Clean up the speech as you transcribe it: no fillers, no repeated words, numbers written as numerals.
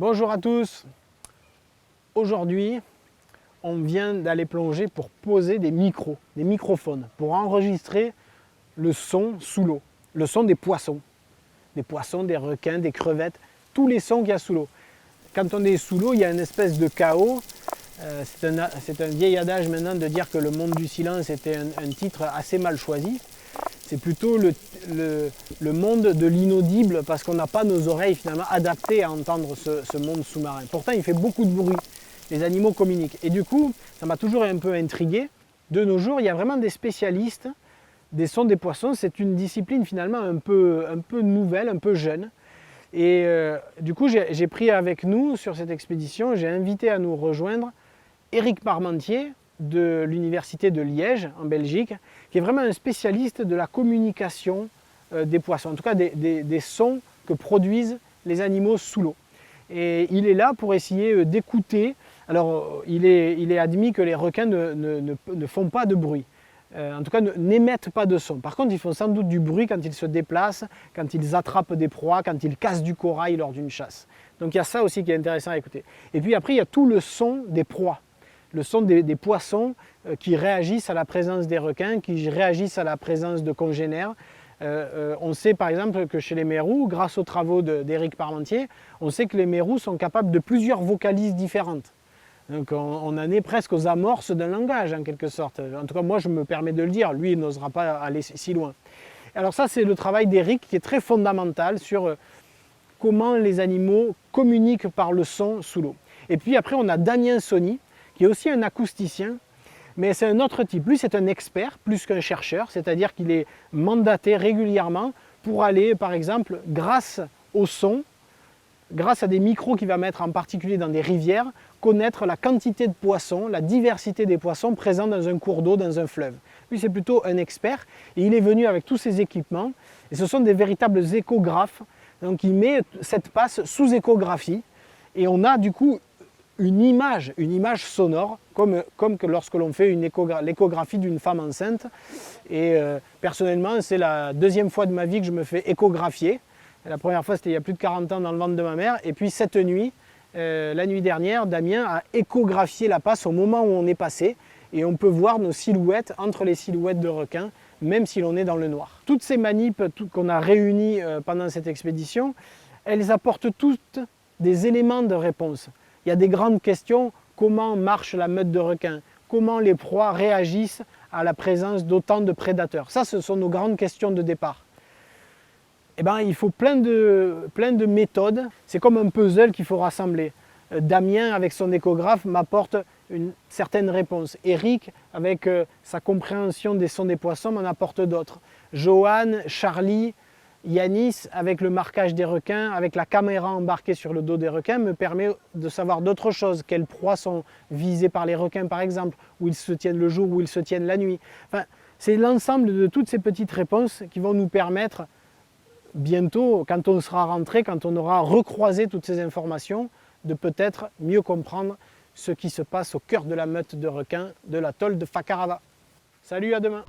Bonjour à tous. Aujourd'hui, on vient d'aller plonger pour poser des microphones, pour enregistrer le son sous l'eau, le son des poissons, des requins, des crevettes, tous les sons qu'il y a sous l'eau. Quand on est sous l'eau, il y a une espèce de chaos. C'est un vieil adage maintenant de dire que le monde du silence était un titre assez mal choisi. C'est plutôt le monde de l'inaudible parce qu'on n'a pas nos oreilles finalement adaptées à entendre ce monde sous-marin. Pourtant, il fait beaucoup de bruit. Les animaux communiquent. Et du coup, ça m'a toujours un peu intrigué. De nos jours, il y a vraiment des spécialistes des sons des poissons. C'est une discipline finalement un peu nouvelle, un peu jeune. Et du coup, j'ai pris avec nous sur cette expédition, j'ai invité à nous rejoindre Éric Parmentier de l'Université de Liège en Belgique, qui est vraiment un spécialiste de la communication des poissons, en tout cas des sons que produisent les animaux sous l'eau. Et il est là pour essayer d'écouter. Alors, il est admis que les requins ne font pas de bruit. En tout cas, n'émettent pas de son. Par contre, ils font sans doute du bruit quand ils se déplacent, quand ils attrapent des proies, quand ils cassent du corail lors d'une chasse. Donc il y a ça aussi qui est intéressant à écouter. Et puis après, il y a tout le son des proies, le son des poissons qui réagissent à la présence des requins, qui réagissent à la présence de congénères. On sait par exemple que chez les mérous, grâce aux travaux d'Éric Parmentier, on sait que les mérous sont capables de plusieurs vocalises différentes. Donc on en est presque aux amorces d'un langage en quelque sorte. En tout cas moi je me permets de le dire, lui il n'osera pas aller si loin. Alors ça c'est le travail d'Éric qui est très fondamental sur comment les animaux communiquent par le son sous l'eau. Et puis après on a Damien Sonny qui est aussi un acousticien, mais c'est un autre type. Lui c'est un expert plus qu'un chercheur, c'est-à-dire qu'il est mandaté régulièrement pour aller par exemple grâce au son, grâce à des micros qu'il va mettre en particulier dans des rivières, connaître la quantité de poissons, la diversité des poissons présents dans un cours d'eau, dans un fleuve. Lui, c'est plutôt un expert et il est venu avec tous ses équipements et ce sont des véritables échographes. Donc il met cette passe sous échographie et on a du coup une image sonore comme que lorsque l'on fait l'échographie d'une femme enceinte. Et personnellement, c'est la deuxième fois de ma vie que je me fais échographier. La première fois, c'était il y a plus de 40 ans dans le ventre de ma mère. Et puis cette nuit, la nuit dernière, Damien a échographié la passe au moment où on est passé. Et on peut voir nos silhouettes entre les silhouettes de requins, même si l'on est dans le noir. Toutes ces manips qu'on a réunies pendant cette expédition, elles apportent toutes des éléments de réponse. Il y a des grandes questions. Comment marche la meute de requins? Comment les proies réagissent à la présence d'autant de prédateurs? Ça, ce sont nos grandes questions de départ. Eh ben, il faut plein de méthodes. C'est comme un puzzle qu'il faut rassembler. Damien, avec son échographe, m'apporte une certaine réponse. Éric, avec sa compréhension des sons des poissons, m'en apporte d'autres. Johan, Charlie, Yanis, avec le marquage des requins, avec la caméra embarquée sur le dos des requins, me permet de savoir d'autres choses. Quelles proies sont visées par les requins, par exemple, où ils se tiennent le jour, où ils se tiennent la nuit. Enfin, c'est l'ensemble de toutes ces petites réponses qui vont nous permettre bientôt, quand on sera rentré, quand on aura recroisé toutes ces informations, de peut-être mieux comprendre ce qui se passe au cœur de la meute de requins de l'atoll de Fakarava. Salut, à demain!